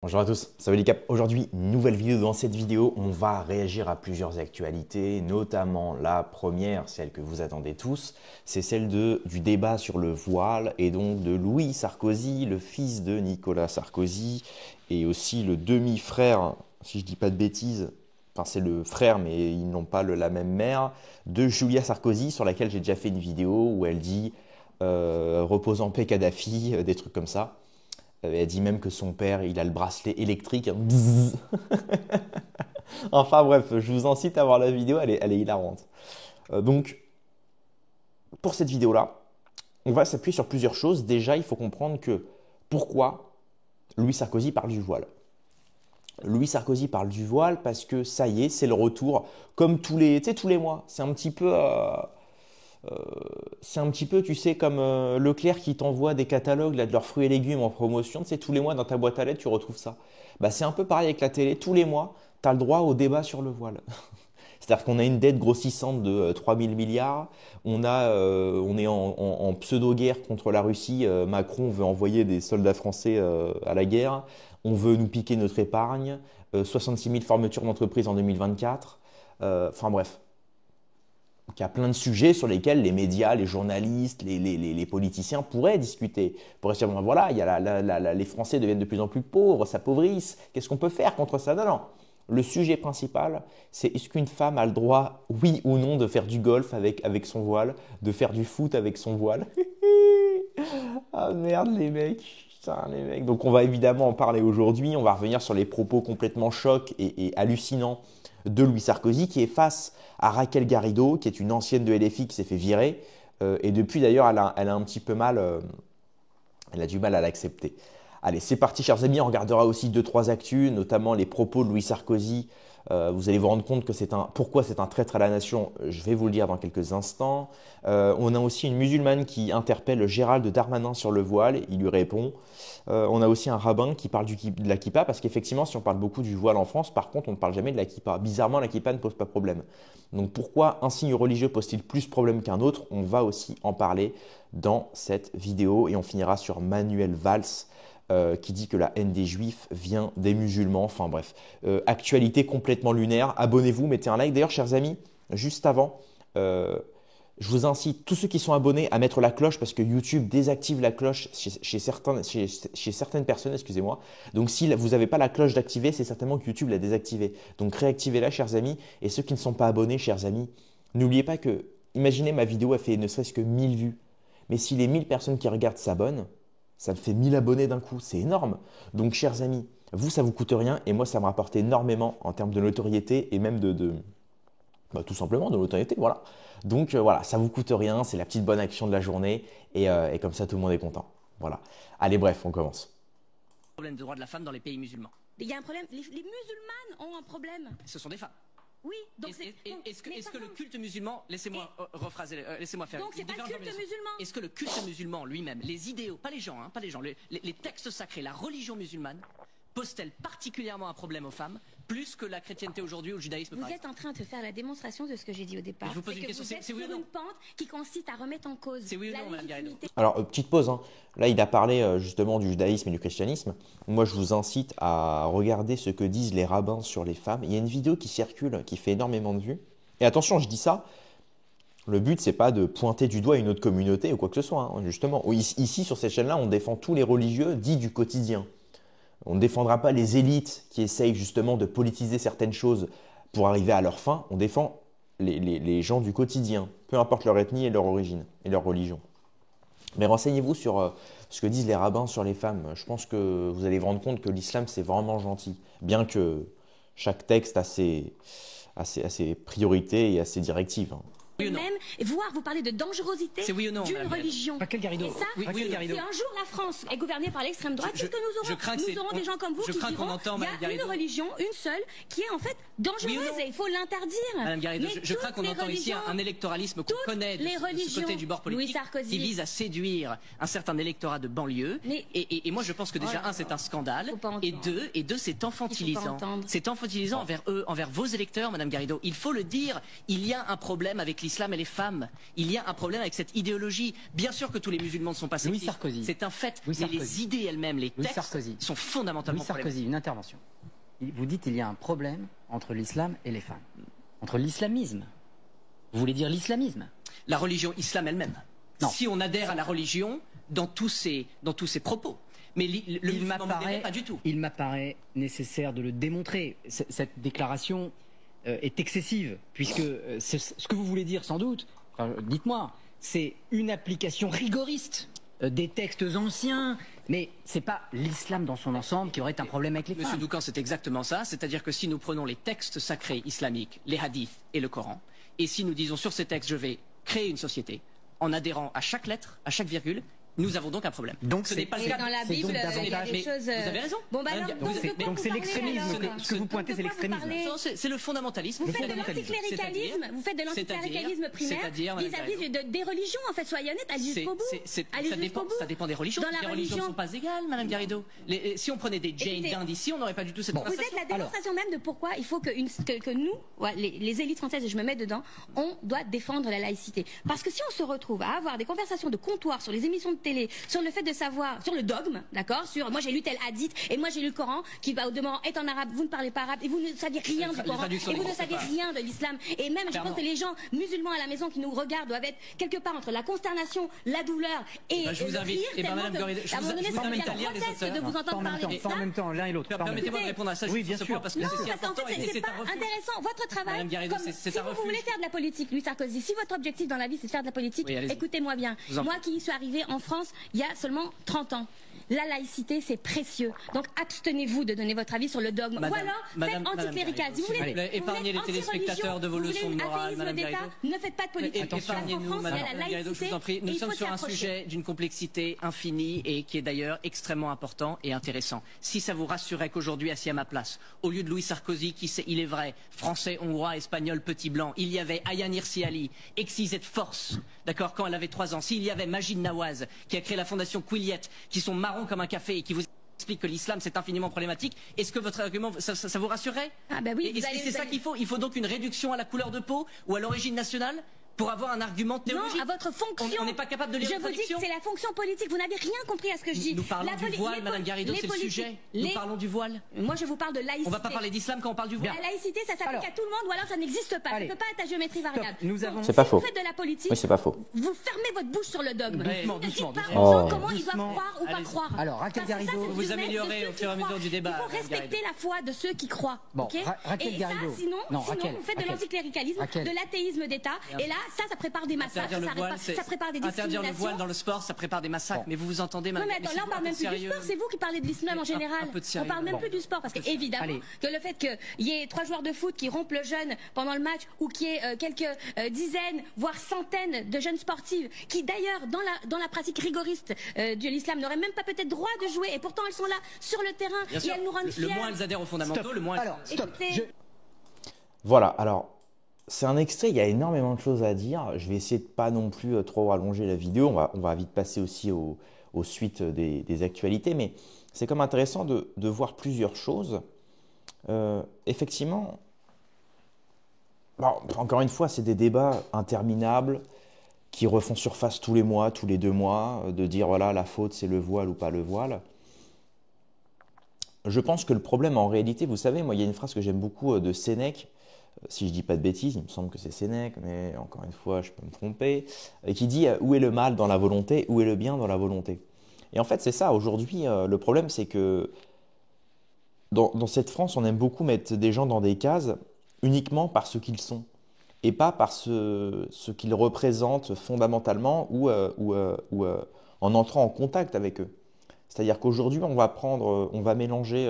Bonjour à tous, ça va les caps. Aujourd'hui, nouvelle vidéo. Dans cette vidéo, on va réagir à plusieurs actualités, notamment la première, celle que vous attendez tous, c'est celle du débat sur le voile et donc de Louis Sarkozy, le fils de Nicolas Sarkozy, et aussi le demi-frère, si je dis pas de bêtises, enfin c'est le frère mais ils n'ont pas la même mère, de Julia Sarkozy, sur laquelle j'ai déjà fait une vidéo où elle dit repose en paix Kadhafi, des trucs comme ça. Elle dit même que son père, il a le bracelet électrique. Bzzz. Enfin bref, je vous incite à voir la vidéo, elle est hilarante. Donc, pour cette vidéo-là, on va s'appuyer sur plusieurs choses. Déjà, il faut comprendre que pourquoi Louis Sarkozy parle du voile. Louis Sarkozy parle du voile parce que ça y est, c'est le retour, comme tous les mois. C'est un petit peu, tu sais, comme Leclerc qui t'envoie des catalogues là, de leurs fruits et légumes en promotion. Tu sais, tous les mois dans ta boîte à lettres, tu retrouves ça. Bah, c'est un peu pareil avec la télé. Tous les mois, tu as le droit au débat sur le voile. C'est-à-dire qu'on a une dette grossissante de 3000 milliards. On est en pseudo-guerre contre la Russie. Macron veut envoyer des soldats français à la guerre. On veut nous piquer notre épargne. 66 000 fermetures d'entreprises en 2024. Enfin bref. Donc, il y a plein de sujets sur lesquels les médias, les journalistes, les politiciens pourraient discuter. Pourraient se dire, voilà, il y a les Français deviennent de plus en plus pauvres, s'appauvrissent. Qu'est-ce qu'on peut faire contre ça? Non, non. Le sujet principal, c'est est-ce qu'une femme a le droit, oui ou non, de faire du golf avec son voile, de faire du foot avec son voile? Ah merde les mecs, putain les mecs. Donc on va évidemment en parler aujourd'hui, on va revenir sur les propos complètement chocs et hallucinants de Louis Sarkozy qui est face à Raquel Garrido, qui est une ancienne de LFI qui s'est fait virer. Et depuis d'ailleurs, elle a un petit peu mal, elle a du mal à l'accepter. Allez, c'est parti chers amis, on regardera aussi 2-3 actus, notamment les propos de Louis Sarkozy. Vous allez vous rendre compte que pourquoi c'est un traître à la nation, je vais vous le dire dans quelques instants. On a aussi une musulmane qui interpelle Gérald Darmanin sur le voile, il lui répond. On a aussi un rabbin qui parle de la kippa, parce qu'effectivement, si on parle beaucoup du voile en France, par contre, on ne parle jamais de la kippa. Bizarrement, la kippa ne pose pas problème. Donc pourquoi un signe religieux pose-t-il plus problème qu'un autre? On va aussi en parler dans cette vidéo et on finira sur Manuel Valls, qui dit que la haine des juifs vient des musulmans. Enfin bref, actualité complètement lunaire. Abonnez-vous, mettez un like. D'ailleurs, chers amis, juste avant, je vous incite, tous ceux qui sont abonnés, à mettre la cloche parce que YouTube désactive la cloche chez certaines personnes, excusez-moi. Donc si vous n'avez pas la cloche d'activer, c'est certainement que YouTube l'a désactivée. Donc réactivez-la, chers amis. Et ceux qui ne sont pas abonnés, chers amis, n'oubliez pas que, imaginez ma vidéo a fait ne serait-ce que 1000 vues. Mais si les 1000 personnes qui regardent s'abonnent, ça me fait 1000 abonnés d'un coup, c'est énorme. Donc, chers amis, vous, ça vous coûte rien et moi, ça me rapporte énormément en termes de notoriété et même tout simplement de notoriété, voilà. Donc, voilà, ça vous coûte rien, c'est la petite bonne action de la journée et comme ça, tout le monde est content. Voilà. Allez, bref, on commence. Problème de droits de la femme dans les pays musulmans. Il y a un problème, les musulmanes ont un problème. Ce sont des femmes. Oui, donc est-ce que le culte musulman, laissez-moi rephraser, laissez-moi faire. Donc c'est un culte musulman. Est-ce que le culte musulman lui-même, les idéaux, pas les gens, les textes sacrés, la religion musulmane, pose-t-elle particulièrement un problème aux femmes, plus que la chrétienté aujourd'hui ou le judaïsme? Vous êtes en train de faire la démonstration de ce que j'ai dit au départ. Je vous pose une question, c'est oui ou non? Une pente qui consiste à remettre en cause. C'est oui ou non, Madame Garrido? Alors, petite pause, hein. Là, il a parlé justement du judaïsme et du christianisme. Moi, je vous incite à regarder ce que disent les rabbins sur les femmes. Il y a une vidéo qui circule, qui fait énormément de vues. Et attention, je dis ça, le but, c'est pas de pointer du doigt une autre communauté ou quoi que ce soit, hein, justement. Ici, sur cette chaîne-là, on défend tous les religieux dits du quotidien. On ne défendra pas les élites qui essayent justement de politiser certaines choses pour arriver à leur fin. On défend les gens du quotidien, peu importe leur ethnie et leur origine et leur religion. Mais renseignez-vous sur ce que disent les rabbins sur les femmes. Je pense que vous allez vous rendre compte que l'islam, c'est vraiment gentil. Bien que chaque texte a ses priorités et a ses directives. Hein. Oui ou non? Même, et vous parlez de dangerosité oui ou non, d'une religion. Raquel Garrido. Et ça, Oui, si un jour la France est gouvernée par l'extrême droite, c'est ce que nous aurons des gens comme vous qui diront il y a une religion, une seule, qui est en fait dangereuse et il faut l'interdire. Madame Garrido, je crains qu'on entend ici un électoralisme qu'on connaît de ce côté du bord politique qui vise à séduire un certain électorat de banlieue. Et moi, je pense que déjà, c'est un scandale. Et deux, c'est infantilisant. C'est infantilisant envers vos électeurs, Madame Garrido. Il faut le dire, il y a un problème avec avec l'islam et les femmes. Il y a un problème avec cette idéologie. Bien sûr que tous les musulmans ne sont pas sexistes. C'est un fait. Mais les idées elles-mêmes, les textes sont fondamentalement problématiques. Une intervention. Vous dites qu'il y a un problème entre l'islam et les femmes. Entre l'islamisme. Vous voulez dire l'islamisme? La religion islam elle-même. Si on adhère à la religion dans tous ses propos. Mais le musulman modéré, pas du tout. Il m'apparaît nécessaire de le démontrer. Cette déclaration est excessive, puisque ce que vous voulez dire sans doute, dites-moi, c'est une application rigoriste des textes anciens, mais c'est pas l'islam dans son ensemble qui aurait un problème avec les femmes. Monsieur Doucan, c'est exactement ça, c'est-à-dire que si nous prenons les textes sacrés islamiques, les hadiths et le Coran, et si nous disons sur ces textes, je vais créer une société, en adhérant à chaque lettre, à chaque virgule, nous avons donc un problème. Donc ce n'est pas le cas. Dans la Bible, il y a des choses. Vous avez raison. Bon, bah alors, donc c'est l'extrémisme. Ce que vous pointez, c'est l'extrémisme. C'est le fondamentalisme. Vous faites de l'anticléricalisme. Vous faites de l'anticléricalisme primaire vis-à-vis des religions. En fait, soyez honnête, allez jusqu'au bout. Ça dépend des religions. Les religions ne sont pas égales, Madame Garrido. Si on prenait des Jane d'Inde ici, on n'aurait pas du tout cette conversation. Vous êtes la démonstration même de pourquoi il faut que nous, les élites françaises, et je me mets dedans, on doit défendre la laïcité. Parce que si on se retrouve à avoir des conversations de comptoir sur les émissions de télé, sur le fait de savoir, sur le dogme, d'accord, sur moi j'ai lu tel hadith et moi j'ai lu le Coran qui au demeurant est en arabe, vous ne parlez pas arabe et vous ne savez rien du Coran et vous ne savez rien de l'islam et même je pense que les gens musulmans à la maison qui nous regardent doivent être quelque part entre la consternation, la douleur et je vous invite, Madame Garrido, je vous invite à lire les auteurs de vous entendre parler d'islam. En même temps, l'un et l'autre. Permettez-moi de répondre à ça. Oui, bien sûr. Parce que qu'en fait c'est pas intéressant. Votre travail, si vous voulez faire de la politique, Louis Sarkozy, si votre objectif dans la vie c'est de faire de la politique, écoutez-moi bien. Moi qui suis arrivée en France il y a seulement 30 ans. La laïcité, c'est précieux. Donc, abstenez-vous de donner votre avis sur le dogme. Ou alors, faites anticlérical. Si vous voulez épargnez les téléspectateurs de vos leçons de morale, Madame Garrido. Ne faites pas de politique. Épargnez-nous, Madame Garrido, je vous en prie. Nous sommes sur un sujet d'une complexité infinie et qui est d'ailleurs extrêmement important et intéressant. Si ça vous rassurait qu'aujourd'hui, assis à ma place, au lieu de Louis Sarkozy, qui il est vrai, français, hongrois, espagnol, petit blanc, il y avait Aya Nirsi Ali, excisée de force, d'accord, quand elle avait 3 ans. S'il y avait Majid Nawaz, qui a créé la fondation Quilliet, qui sont marrons comme un café et qui vous explique que l'islam c'est infiniment problématique, est-ce que votre argument ça vous rassurerait? Ah bah oui. C'est ça qu'il faut. Il faut donc une réduction à la couleur de peau ou à l'origine nationale pour avoir un argument théologique. Non, à votre fonction. On n'est pas capable de lire une traduction. Je vous dis que c'est la fonction politique. Vous n'avez rien compris à ce que je dis. Nous parlons du voile, Madame Garrido, c'est le sujet. Nous parlons du voile. Moi, je vous parle de laïcité. On ne va pas parler d'islam quand on parle du voile. La laïcité, ça s'applique à tout le monde, ou alors ça n'existe pas. Ça ne peut pas être à géométrie variable. C'est pas faux. Si vous faites de la politique, oui, c'est pas faux. Vous fermez votre bouche sur le dogme. Doucement. Comment ils doivent croire ou pas croire. Alors, Raquel Garrido, vous vous améliorez au fur et à mesure du débat. Il faut respecter la foi de ceux qui croient. Raquel Garrido. Sinon, vous faites de l'anticléricalisme, de l'athéisme d'État, et là, ça prépare des massacres, ça prépare des discriminations. Interdire le voile dans le sport, ça prépare des massacres. Mais vous vous entendez, Madame? Non, mais attends, là, on parle même plus du sport. C'est vous qui parlez de l'islam en général. On parle même plus du sport parce qu'évidemment que le fait qu'il y ait 3 joueurs de foot qui rompent le jeûne pendant le match ou qu'il y ait quelques dizaines, voire centaines de jeunes sportives qui, d'ailleurs, dans la pratique rigoriste de l'islam, n'auraient même pas peut-être droit de jouer et pourtant elles sont là sur le terrain et elles nous rendent fiers. Le moins elles adhèrent aux fondamentaux, le moins. Alors, stop. Voilà. Alors. C'est un extrait, il y a énormément de choses à dire. Je vais essayer de pas non plus trop rallonger la vidéo. On va vite passer aussi aux suites des actualités. Mais c'est comme intéressant de voir plusieurs choses. Effectivement, encore une fois, c'est des débats interminables qui refont surface tous les mois, tous les 2 mois, de dire voilà, la faute c'est le voile ou pas le voile. Je pense que le problème en réalité, vous savez, moi il y a une phrase que j'aime beaucoup de Sénèque, si je dis pas de bêtises, il me semble que c'est Sénèque, mais encore une fois, je peux me tromper, et qui dit « Où est le mal dans la volonté? Où est le bien dans la volonté ?» Et en fait, c'est ça. Aujourd'hui, le problème, c'est que dans cette France, on aime beaucoup mettre des gens dans des cases uniquement par ce qu'ils sont, et pas par ce qu'ils représentent fondamentalement ou en entrant en contact avec eux. C'est-à-dire qu'aujourd'hui, on va mélanger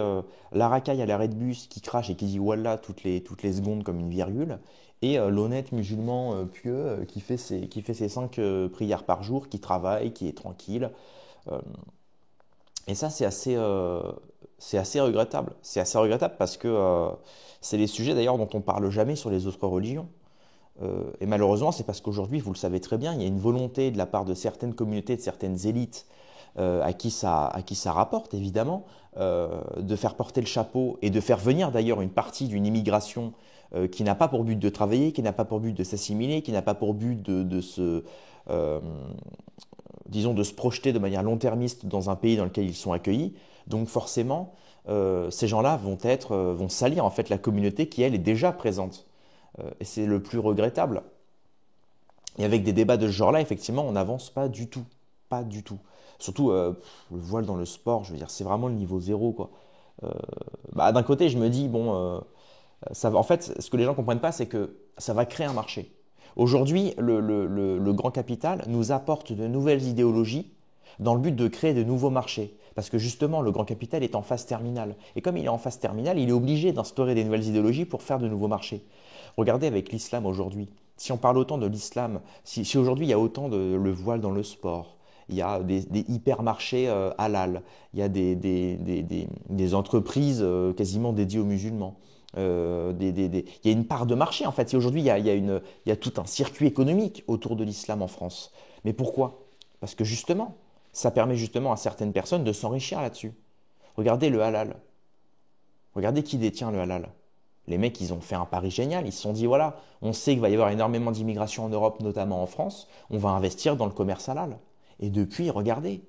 la racaille à l'arrêt de bus qui crache et qui dit « Wallah » toutes les secondes comme une virgule, et l'honnête musulman pieux qui fait ses 5 prières par jour, qui travaille, qui est tranquille. Et ça, c'est assez regrettable. C'est assez regrettable parce que c'est les sujets d'ailleurs dont on ne parle jamais sur les autres religions. Et malheureusement, c'est parce qu'aujourd'hui, vous le savez très bien, il y a une volonté de la part de certaines communautés, de certaines élites, à qui ça rapporte évidemment, de faire porter le chapeau et de faire venir d'ailleurs une partie d'une immigration qui n'a pas pour but de travailler, qui n'a pas pour but de s'assimiler, qui n'a pas pour but disons, de se projeter de manière long-termiste dans un pays dans lequel ils sont accueillis. Donc forcément, ces gens-là vont salir en fait la communauté qui, elle, est déjà présente. Et c'est le plus regrettable. Et avec des débats de ce genre-là, effectivement, on n'avance pas du tout. Pas du tout. Surtout, le voile dans le sport, je veux dire, c'est vraiment le niveau zéro, quoi. D'un côté, je me dis, bon, en fait, ce que les gens ne comprennent pas, c'est que ça va créer un marché. Aujourd'hui, le grand capital nous apporte de nouvelles idéologies dans le but de créer de nouveaux marchés. Parce que justement, le grand capital est en phase terminale. Et comme il est en phase terminale, il est obligé d'instaurer des nouvelles idéologies pour faire de nouveaux marchés. Regardez avec l'islam aujourd'hui. Si on parle autant de l'islam, si aujourd'hui il y a autant de le voile dans le sport, il y a des hypermarchés halal, il y a des entreprises quasiment dédiées aux musulmans. Il y a une part de marché en fait. Si aujourd'hui il y a tout un circuit économique autour de l'islam en France. Mais pourquoi? Parce que justement, ça permet justement à certaines personnes de s'enrichir là-dessus. Regardez le halal. Regardez qui détient le halal. Les mecs, ils ont fait un pari génial. Ils se sont dit, voilà, on sait qu'il va y avoir énormément d'immigration en Europe, notamment en France. On va investir dans le commerce halal. Et depuis, regardez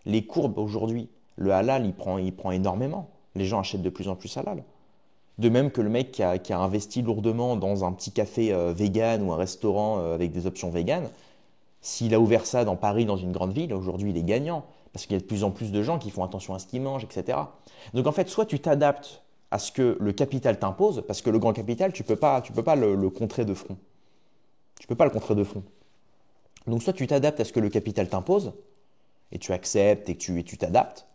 les courbes aujourd'hui. Le halal, il prend énormément. Les gens achètent de plus en plus halal. De même que le mec qui a investi lourdement dans un petit café vegan ou un restaurant avec des options véganes, s'il a ouvert ça dans Paris, dans une grande ville, aujourd'hui il est gagnant. Parce qu'il y a de plus en plus de gens qui font attention à ce qu'ils mangent, etc. Donc en fait, soit tu t'adaptes à ce que le capital t'impose, parce que le grand capital, tu peux pas le contrer de front. Tu peux pas le contrer de front. Donc soit tu t'adaptes à ce que le capital t'impose, et tu acceptes et tu t'adaptes,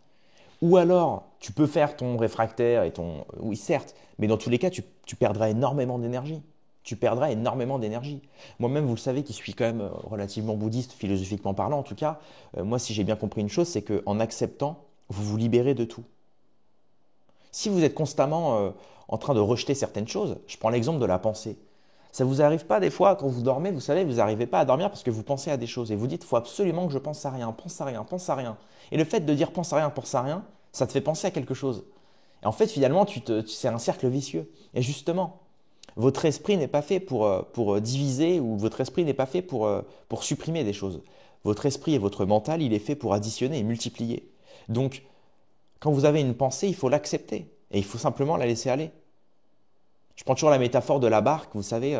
ou alors tu peux faire ton réfractaire et ton... Oui, certes, mais dans tous les cas, tu perdras énormément d'énergie. Tu perdras énormément d'énergie. Moi-même, vous le savez, qui suis quand même relativement bouddhiste, philosophiquement parlant en tout cas, moi, si j'ai bien compris une chose, c'est qu'en acceptant, vous vous libérez de tout. Si vous êtes constamment en train de rejeter certaines choses, je prends l'exemple de la pensée. Ça vous arrive pas des fois, quand vous dormez, vous savez, vous n'arrivez pas à dormir parce que vous pensez à des choses et vous dites, il faut absolument que je pense à rien, pense à rien, pense à rien. Et le fait de dire pense à rien, ça te fait penser à quelque chose. Et en fait, finalement, c'est un cercle vicieux. Et justement, votre esprit n'est pas fait pour diviser ou votre esprit n'est pas fait pour supprimer des choses. Votre esprit et votre mental, il est fait pour additionner et multiplier. Donc, quand vous avez une pensée, il faut l'accepter et il faut simplement la laisser aller. Je prends toujours la métaphore de la barque. Vous savez,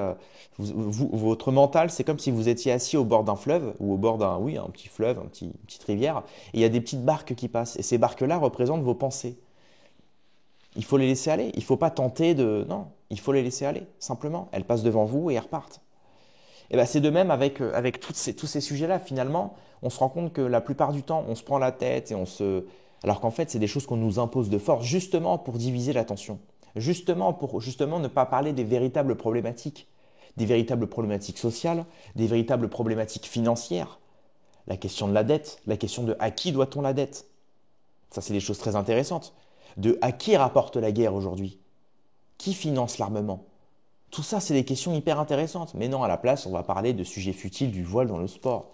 votre mental, c'est comme si vous étiez assis au bord d'un fleuve ou au bord un petit fleuve, une petite rivière, et il y a des petites barques qui passent. Et ces barques-là représentent vos pensées. Il faut les laisser aller. Il ne faut pas tenter de... Non, il faut les laisser aller, simplement. Elles passent devant vous et elles repartent. Et ben, c'est de même avec tous ces sujets-là. Finalement, on se rend compte que la plupart du temps, on se prend la tête et alors qu'en fait, c'est des choses qu'on nous impose de force, justement pour diviser l'attention. Justement pour ne pas parler des véritables problématiques sociales, des véritables problématiques financières. La question de la dette, la question de à qui doit-on la dette? Ça, c'est des choses très intéressantes. De à qui rapporte la guerre aujourd'hui? Qui finance l'armement? Tout ça, c'est des questions hyper intéressantes. Mais non, à la place, on va parler de sujets futiles du voile dans le sport.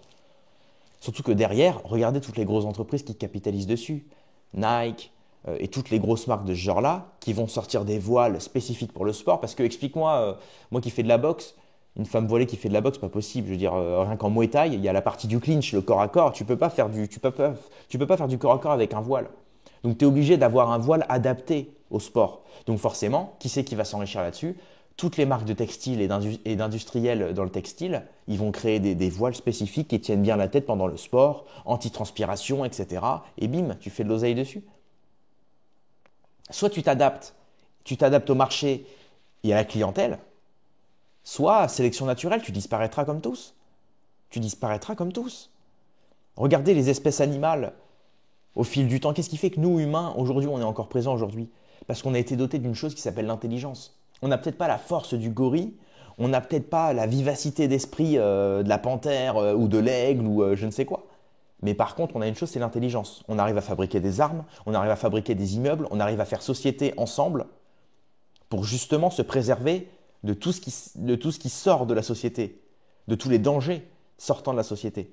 Surtout que derrière, regardez toutes les grosses entreprises qui capitalisent dessus. Nike et toutes les grosses marques de ce genre-là qui vont sortir des voiles spécifiques pour le sport. Parce que, explique-moi, moi qui fais de la boxe, une femme voilée qui fait de la boxe, pas possible. Je veux dire, rien qu'en Muay Thai, il y a la partie du clinch, le corps à corps. Tu peux pas faire du corps à corps avec un voile. Donc, tu es obligé d'avoir un voile adapté au sport. Donc, forcément, qui c'est qui va s'enrichir là-dessus? Toutes les marques de textile et d'industriels dans le textile, ils vont créer des voiles spécifiques qui tiennent bien la tête pendant le sport, anti-transpiration, etc. Et bim, tu fais de l'oseille dessus. Soit tu t'adaptes au marché et à la clientèle, soit sélection naturelle, tu disparaîtras comme tous. Tu disparaîtras comme tous. Regardez les espèces animales au fil du temps. Qu'est-ce qui fait que nous, humains, aujourd'hui, on est encore présents aujourd'hui? Parce qu'on a été dotés d'une chose qui s'appelle l'intelligence. On n'a peut-être pas la force du gorille, on n'a peut-être pas la vivacité d'esprit de la panthère ou de l'aigle ou je ne sais quoi. Mais par contre, on a une chose, c'est l'intelligence. On arrive à fabriquer des armes, on arrive à fabriquer des immeubles, on arrive à faire société ensemble pour justement se préserver de tout ce qui sort de la société, de tous les dangers sortant de la société.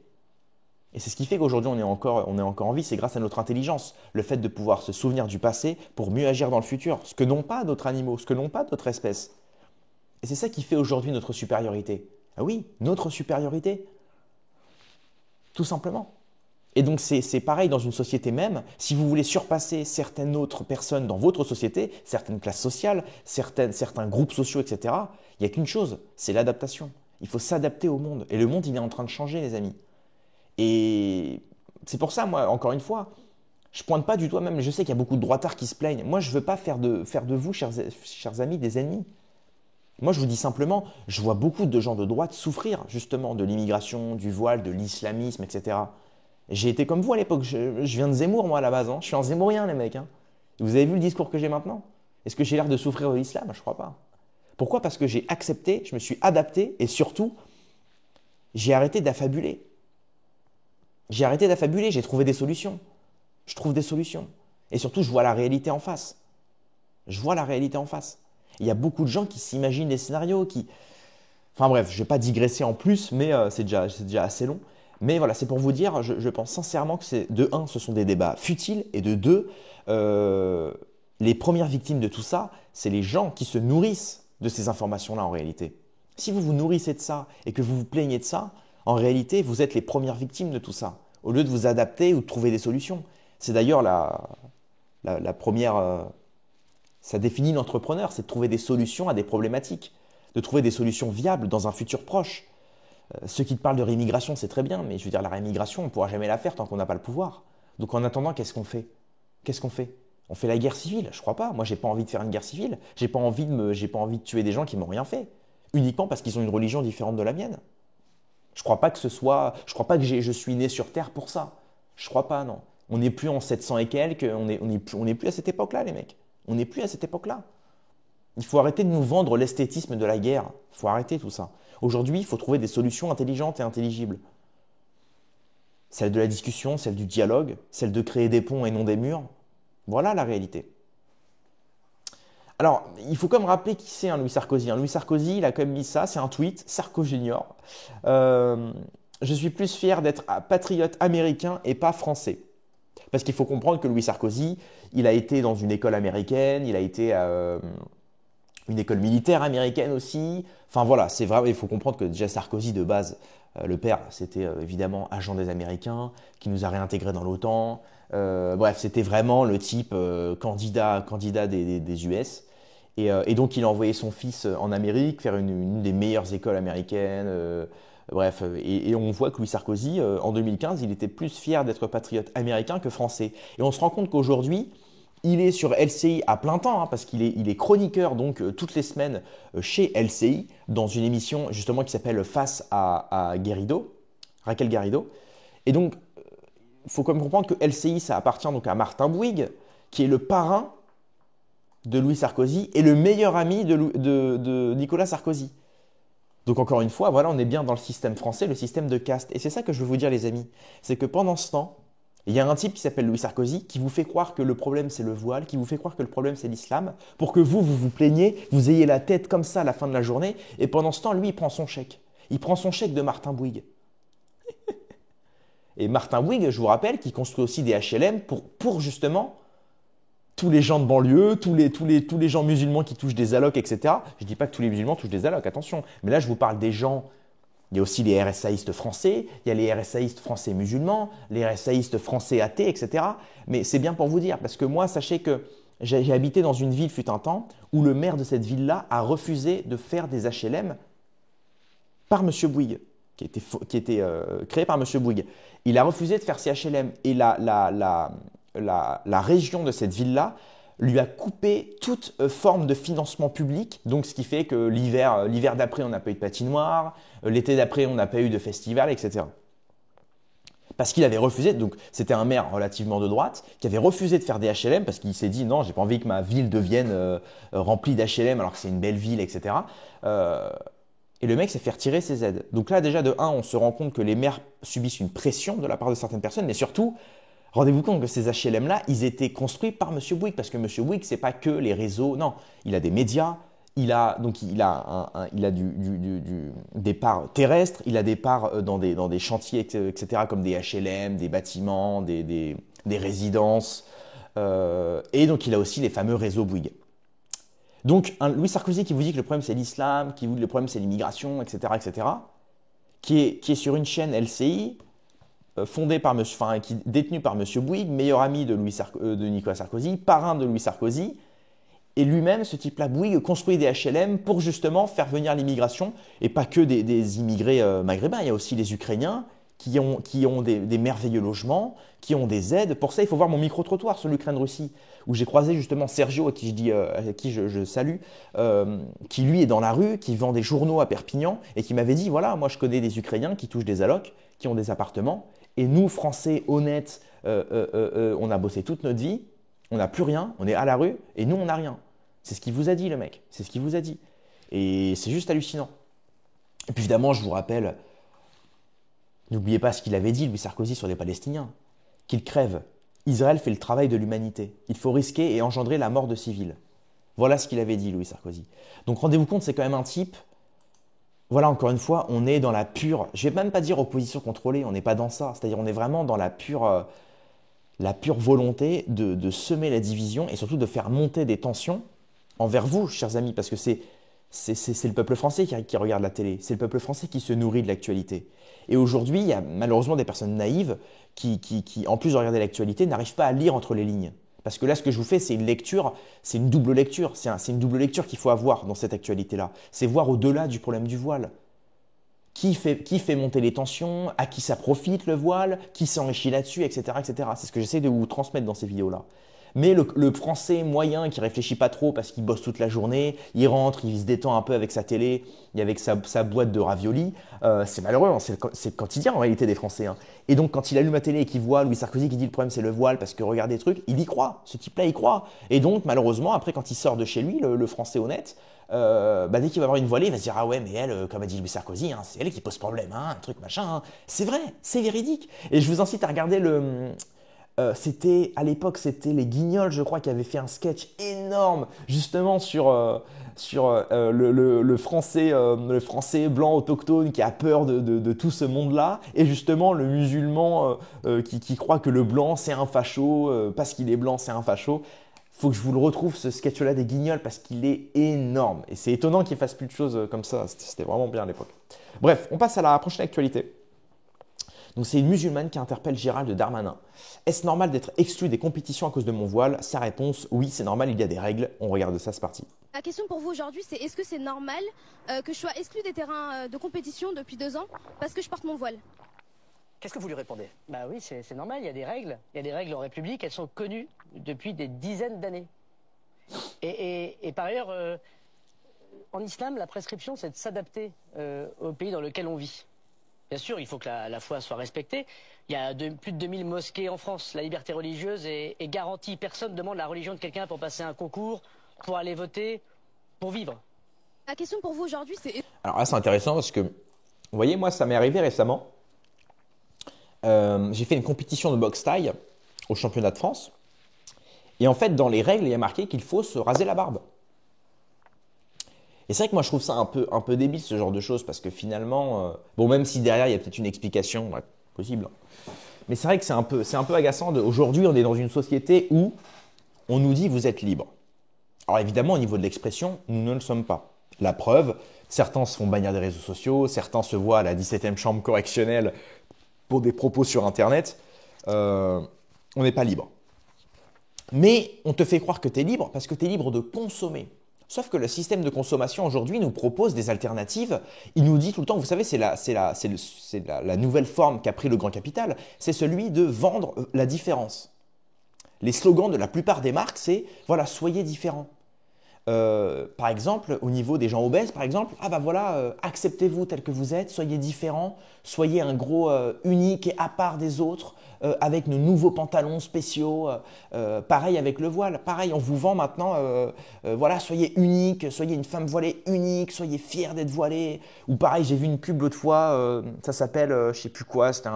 Et c'est ce qui fait qu'aujourd'hui on est encore en vie, c'est grâce à notre intelligence, le fait de pouvoir se souvenir du passé pour mieux agir dans le futur, ce que n'ont pas d'autres animaux, ce que n'ont pas d'autres espèces. Et c'est ça qui fait aujourd'hui notre supériorité. Ah oui, notre supériorité. Tout simplement. Et donc c'est pareil dans une société même, si vous voulez surpasser certaines autres personnes dans votre société, certaines classes sociales, certains groupes sociaux, etc., il n'y a qu'une chose, c'est l'adaptation. Il faut s'adapter au monde. Et le monde, il est en train de changer, les amis. Et c'est pour ça, moi, encore une fois, je pointe pas du doigt, même je sais qu'il y a beaucoup de droitards qui se plaignent. Moi, je ne veux pas faire de vous, chers amis, des ennemis. Moi, je vous dis simplement, je vois beaucoup de gens de droite souffrir justement de l'immigration, du voile, de l'islamisme, etc. J'ai été comme vous à l'époque, je viens de Zemmour, moi, à la base. Hein. Je suis un Zemmourien, les mecs. Hein. Vous avez vu le discours que j'ai maintenant? Est-ce que j'ai l'air de souffrir de l'islam? Je crois pas. Pourquoi? Parce que j'ai accepté, je me suis adapté et surtout, j'ai arrêté d'affabuler. J'ai arrêté d'affabuler, j'ai trouvé des solutions. Je trouve des solutions. Et surtout, je vois la réalité en face. Je vois la réalité en face. Il y a beaucoup de gens qui s'imaginent des scénarios, qui... Enfin bref, je ne vais pas digresser en plus, mais c'est déjà assez long. Mais voilà, c'est pour vous dire, je pense sincèrement que de un, ce sont des débats futiles, et de deux, les premières victimes de tout ça, c'est les gens qui se nourrissent de ces informations-là en réalité. Si vous vous nourrissez de ça et que vous vous plaignez de ça, en réalité, vous êtes les premières victimes de tout ça, au lieu de vous adapter ou de trouver des solutions. C'est d'ailleurs la première... ça définit l'entrepreneur, c'est de trouver des solutions à des problématiques, de trouver des solutions viables dans un futur proche. Ceux qui te parlent de réimmigration, c'est très bien, mais je veux dire, la réimmigration, on ne pourra jamais la faire tant qu'on n'a pas le pouvoir. Donc en attendant, qu'est-ce qu'on fait? Qu'est-ce qu'on fait? On fait la guerre civile? Je crois pas. Moi, j'ai pas envie de faire une guerre civile. J'ai pas envie de tuer des gens qui m'ont rien fait, uniquement parce qu'ils ont une religion différente de la mienne. Je crois pas que je suis né sur Terre pour ça. Je crois pas, non. On n'est plus en 700 et quelques, on n'est plus à cette époque-là, les mecs. On n'est plus à cette époque-là. Il faut arrêter de nous vendre l'esthétisme de la guerre. Il faut arrêter tout ça. Aujourd'hui, il faut trouver des solutions intelligentes et intelligibles. Celle de la discussion, celle du dialogue, celle de créer des ponts et non des murs. Voilà la réalité. Alors, il faut quand même rappeler qui c'est Louis Sarkozy. Louis Sarkozy, il a quand même mis ça, c'est un tweet, Sarko Junior. Je suis plus fier d'être patriote américain et pas français. Parce qu'il faut comprendre que Louis Sarkozy, il a été dans une école américaine, il a été une école militaire américaine aussi. Enfin voilà, c'est vrai, il faut comprendre que déjà Sarkozy de base, le père, c'était évidemment agent des Américains, qui nous a réintégrés dans l'OTAN. Bref, c'était vraiment le type candidat des US. Et donc il a envoyé son fils en Amérique, faire une des meilleures écoles américaines. Bref, et on voit que Louis Sarkozy, en 2015, il était plus fier d'être patriote américain que français. Et on se rend compte qu'aujourd'hui, il est sur LCI à plein temps, hein, parce qu'il est chroniqueur donc toutes les semaines chez LCI, dans une émission justement qui s'appelle Face à Garrido, Raquel Garrido. Et donc, il faut quand même comprendre que LCI, ça appartient donc à Martin Bouygues, qui est le parrain de Louis Sarkozy et le meilleur ami de Nicolas Sarkozy. Donc encore une fois, voilà, on est bien dans le système français, le système de caste. Et c'est ça que je veux vous dire, les amis. C'est que pendant ce temps, il y a un type qui s'appelle Louis Sarkozy qui vous fait croire que le problème c'est le voile, qui vous fait croire que le problème c'est l'islam, pour que vous vous plaigniez, vous ayez la tête comme ça à la fin de la journée. Et pendant ce temps, lui, il prend son chèque. Il prend son chèque de Martin Bouygues. Et Martin Bouygues, je vous rappelle, qui construit aussi des HLM pour justement tous les gens de banlieue, tous les gens musulmans qui touchent des allocs, etc. Je ne dis pas que tous les musulmans touchent des allocs, attention. Mais là, je vous parle des gens. Il y a aussi les RSAistes français, il y a les RSAistes français musulmans, les RSAistes français athées, etc. Mais c'est bien pour vous dire, parce que moi, sachez que j'ai habité dans une ville fut un temps où le maire de cette ville-là a refusé de faire des HLM par M. Bouygues, qui était créé par M. Bouygues. Il a refusé de faire ces HLM et la région de cette ville-là lui a coupé toute forme de financement public, donc ce qui fait que l'hiver d'après, on n'a pas eu de patinoire, l'été d'après, on n'a pas eu de festival, etc. Parce qu'il avait refusé, donc c'était un maire relativement de droite, qui avait refusé de faire des HLM parce qu'il s'est dit non, j'ai pas envie que ma ville devienne remplie d'HLM alors que c'est une belle ville, etc. Et le mec s'est fait retirer ses aides. Donc là, déjà, de un, on se rend compte que les maires subissent une pression de la part de certaines personnes, mais surtout, rendez-vous compte que ces HLM-là, ils étaient construits par M. Bouygues, parce que M. Bouygues, c'est pas que les réseaux, non, il a des médias, il a des parts terrestres, il a des parts dans des chantiers, etc., comme des HLM, des bâtiments, des résidences. Et donc, il a aussi les fameux réseaux Bouygues. Donc, un Louis Sarkozy qui vous dit que le problème, c'est l'islam, qui vous dit que le problème, c'est l'immigration, etc., qui est sur une chaîne LCI, détenue par M. Bouygues, meilleur ami de Nicolas Sarkozy, parrain de Louis Sarkozy. Et lui-même, ce type-là, Bouygues, construit des HLM pour justement faire venir l'immigration, et pas que des immigrés maghrébins, il y a aussi les Ukrainiens qui ont des merveilleux logements, qui ont des aides. Pour ça, il faut voir mon micro-trottoir sur l'Ukraine-Russie, où j'ai croisé justement Sergio, à qui je salue, qui lui est dans la rue, qui vend des journaux à Perpignan, et qui m'avait dit, voilà, moi je connais des Ukrainiens qui touchent des allocs, qui ont des appartements, et nous, Français honnêtes, on a bossé toute notre vie, on n'a plus rien, on est à la rue, et nous, on n'a rien. C'est ce qu'il vous a dit, le mec. C'est ce qu'il vous a dit. Et c'est juste hallucinant. Et puis évidemment, je vous rappelle, n'oubliez pas ce qu'il avait dit, Louis Sarkozy, sur les Palestiniens. Qu'ils crèvent. Israël fait le travail de l'humanité. Il faut risquer et engendrer la mort de civils. Voilà ce qu'il avait dit, Louis Sarkozy. Donc rendez-vous compte, c'est quand même un type. Voilà, encore une fois, on est dans la pure, je ne vais même pas dire opposition contrôlée, on n'est pas dans ça. C'est-à-dire, on est vraiment dans la pure volonté de semer la division et surtout de faire monter des tensions envers vous, chers amis, parce que c'est le peuple français qui regarde la télé, c'est le peuple français qui se nourrit de l'actualité. Et aujourd'hui, il y a malheureusement des personnes naïves qui en plus de regarder l'actualité, n'arrivent pas à lire entre les lignes. Parce que là, ce que je vous fais, c'est une lecture, c'est une double lecture. C'est une double lecture qu'il faut avoir dans cette actualité-là. C'est voir au-delà du problème du voile. Qui fait monter les tensions, à qui ça profite le voile, qui s'enrichit là-dessus, etc., etc. C'est ce que j'essaie de vous transmettre dans ces vidéos-là. Mais le Français moyen qui réfléchit pas trop parce qu'il bosse toute la journée, il rentre, il se détend un peu avec sa télé et avec sa boîte de raviolis, c'est malheureux, hein, c'est le quotidien en réalité des Français. Hein. Et donc quand il allume la télé et qu'il voit Louis Sarkozy qui dit le problème c'est le voile parce que regarde des trucs, il y croit, ce type-là il croit. Et donc malheureusement après quand il sort de chez lui, le Français honnête, dès qu'il va avoir une voilée, il va se dire ah ouais mais elle, comme a dit Louis Sarkozy, hein, c'est elle qui pose problème, hein, un truc machin. Hein. C'est vrai, c'est véridique. Et je vous incite à regarder à l'époque, c'était les Guignols, je crois, qui avaient fait un sketch énorme, justement sur le français blanc autochtone qui a peur de tout ce monde-là, et justement le musulman qui croit que le blanc c'est un facho, parce qu'il est blanc c'est un facho. Faut que je vous le retrouve, ce sketch-là des Guignols, parce qu'il est énorme. Et c'est étonnant qu'il fasse plus de choses comme ça, c'était vraiment bien à l'époque. Bref, on passe à la prochaine actualité. Donc c'est une musulmane qui interpelle Gérald Darmanin. Est-ce normal d'être exclu des compétitions à cause de mon voile? Sa réponse, oui, c'est normal, il y a des règles. On regarde ça, c'est parti. La question pour vous aujourd'hui, c'est est-ce que c'est normal que je sois exclu des terrains de compétition depuis 2 ans parce que je porte mon voile? Qu'est-ce que vous lui répondez? Bah oui, c'est normal, il y a des règles. Il y a des règles en République, elles sont connues depuis des dizaines d'années. Et par ailleurs, en islam, la prescription, c'est de s'adapter au pays dans lequel on vit. Bien sûr, il faut que la foi soit respectée. Il y a plus de 2000 mosquées en France. La liberté religieuse est garantie. Personne ne demande la religion de quelqu'un pour passer un concours, pour aller voter, pour vivre. La question pour vous aujourd'hui, c'est... Alors là, c'est intéressant parce que, vous voyez, moi, ça m'est arrivé récemment. J'ai fait une compétition de boxe thaï au championnat de France. Et en fait, dans les règles, il y a marqué qu'il faut se raser la barbe. Et c'est vrai que moi, je trouve ça un peu débile, ce genre de choses, parce que finalement, bon, même si derrière, il y a peut-être une explication, ouais, possible. Mais c'est vrai que c'est un peu agaçant. Aujourd'hui, on est dans une société où on nous dit « vous êtes libre ». Alors évidemment, au niveau de l'expression, nous ne le sommes pas. La preuve, certains se font bannir des réseaux sociaux, certains se voient à la 17e chambre correctionnelle pour des propos sur Internet. On n'est pas libre. Mais on te fait croire que tu es libre parce que tu es libre de consommer. Sauf que le système de consommation aujourd'hui nous propose des alternatives. Il nous dit tout le temps, vous savez, c'est la nouvelle forme qu'a pris le grand capital, c'est celui de vendre la différence. Les slogans de la plupart des marques, c'est voilà, soyez différents. Par exemple, au niveau des gens obèses, par exemple, ah bah voilà, acceptez-vous tel que vous êtes, soyez différents, soyez un gros unique et à part des autres. Avec nos nouveaux pantalons spéciaux, pareil avec le voile, pareil, on vous vend maintenant, voilà, soyez unique, soyez une femme voilée unique, soyez fière d'être voilée. Ou pareil, j'ai vu une pub l'autre fois, ça s'appelle, je sais plus quoi, c'était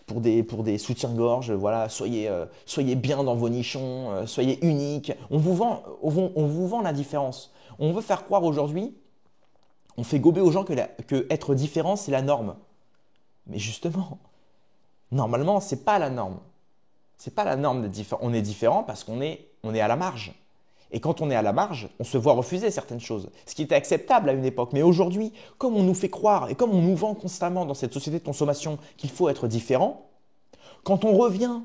pour des soutiens-gorge, voilà, soyez bien dans vos nichons, soyez uniques. On vous vend la différence. On veut faire croire aujourd'hui, on fait gober aux gens que être différent, c'est la norme. Mais justement, normalement, c'est pas la norme. C'est pas la norme d'être différent. On est différent parce qu'on est à la marge. Et quand on est à la marge, on se voit refuser certaines choses. Ce qui était acceptable à une époque. Mais aujourd'hui, comme on nous fait croire et comme on nous vend constamment dans cette société de consommation qu'il faut être différent, quand on revient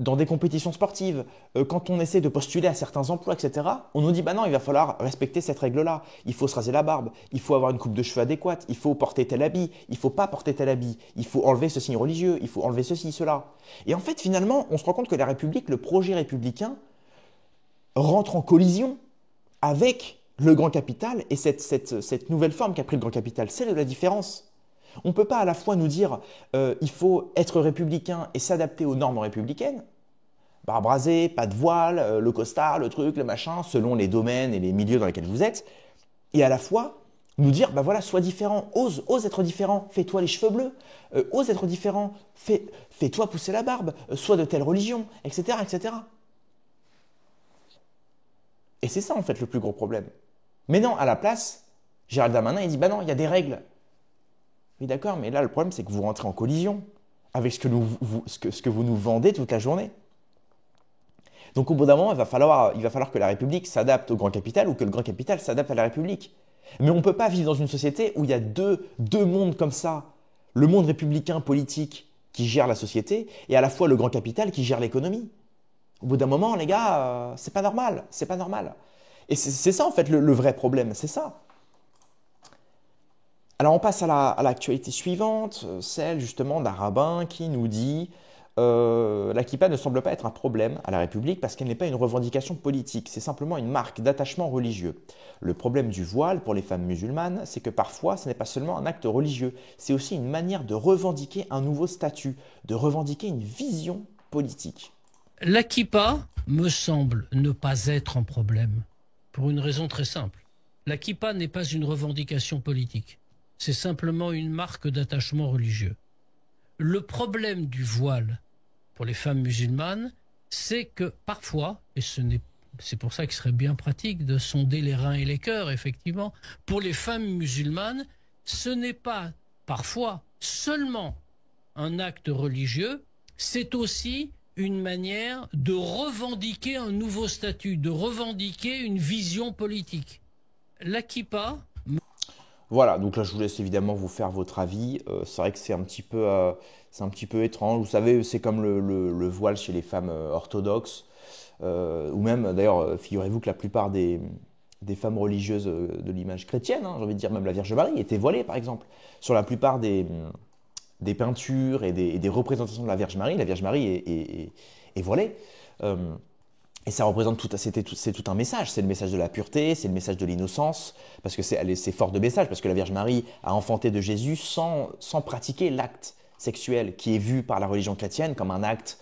dans des compétitions sportives, quand on essaie de postuler à certains emplois, etc., on nous dit bah non, il va falloir respecter cette règle-là. Il faut se raser la barbe, il faut avoir une coupe de cheveux adéquate, il faut porter tel habit, il ne faut pas porter tel habit, il faut enlever ce signe religieux, il faut enlever ceci, cela. Et en fait, finalement, on se rend compte que la République, le projet républicain, rentre en collision avec le grand capital et cette nouvelle forme qu'a pris le grand capital, celle de la différence. On ne peut pas à la fois nous dire il faut être républicain et s'adapter aux normes républicaines, barbe rasée, pas de voile, le costard, le truc, le machin, selon les domaines et les milieux dans lesquels vous êtes, et à la fois nous dire bah voilà, sois différent, ose être différent, fais-toi les cheveux bleus, ose être différent, fais-toi pousser la barbe, sois de telle religion, etc., etc. Et c'est ça en fait le plus gros problème. Mais non, à la place, Gérald Darmanin il dit bah non, il y a des règles. Oui d'accord, mais là le problème c'est que vous rentrez en collision avec ce que vous nous vendez toute la journée. Donc au bout d'un moment, il va falloir que la République s'adapte au grand capital ou que le grand capital s'adapte à la République. Mais on ne peut pas vivre dans une société où il y a deux mondes comme ça. Le monde républicain politique qui gère la société et à la fois le grand capital qui gère l'économie. Au bout d'un moment, les gars, c'est pas normal, c'est pas normal. Et c'est ça en fait le vrai problème, c'est ça. Alors on passe à l'actualité suivante, celle justement d'un rabbin qui nous dit la kippa ne semble pas être un problème à la République parce qu'elle n'est pas une revendication politique, c'est simplement une marque d'attachement religieux. Le problème du voile pour les femmes musulmanes, c'est que parfois ce n'est pas seulement un acte religieux, c'est aussi une manière de revendiquer un nouveau statut, de revendiquer une vision politique. La kippa me semble ne pas être un problème, pour une raison très simple. La kippa n'est pas une revendication politique, c'est simplement une marque d'attachement religieux. Le problème du voile pour les femmes musulmanes, c'est que parfois, et c'est pour ça qu'il serait bien pratique de sonder les reins et les cœurs, effectivement, pour les femmes musulmanes, ce n'est pas parfois seulement un acte religieux, c'est aussi une manière de revendiquer un nouveau statut, de revendiquer une vision politique. La kippa... Voilà, donc là je vous laisse évidemment vous faire votre avis. C'est vrai que c'est un petit peu étrange. Vous savez, c'est comme le voile chez les femmes orthodoxes. Ou même, d'ailleurs, figurez-vous que la plupart des femmes religieuses de l'image chrétienne, j'ai envie de dire même la Vierge Marie, étaient voilées par exemple. Sur la plupart des peintures et des représentations de la Vierge Marie est voilée. Et ça représente c'est tout un message. C'est le message de la pureté, c'est le message de l'innocence, parce que c'est fort de message, parce que la Vierge Marie a enfanté de Jésus sans pratiquer l'acte sexuel qui est vu par la religion chrétienne comme un acte